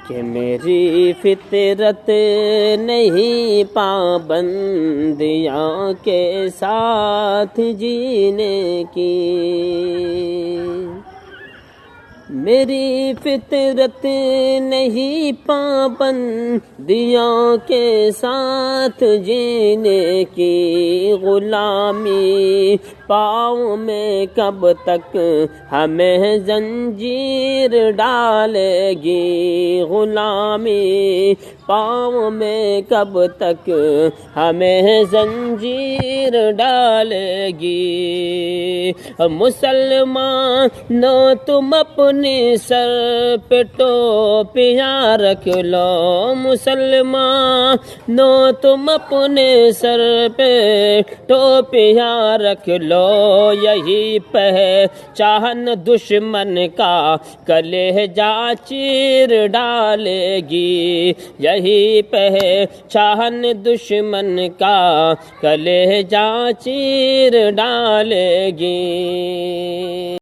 کہ میری فطرت نہیں پابندیاں کے ساتھ جینے کی، میری فطرت نہیں پابندیوں کے ساتھ جینے کی، غلامی پاؤں میں کب تک ہمیں زنجیر ڈالے گی، غلامی پاؤں میں کب تک ہمیں زنجیر ڈالے گی۔ مسلمانوں تم اپنے سر پہ ٹوپیاں رکھ لو، مسلمانوں تم اپنے سر پہ ٹوپیاں رکھ لو، یہی پہچان دشمن کا کلیجہ چیر ڈالے گی، یہی پہچان دشمن کا کلیجہ چیر ڈالے گی۔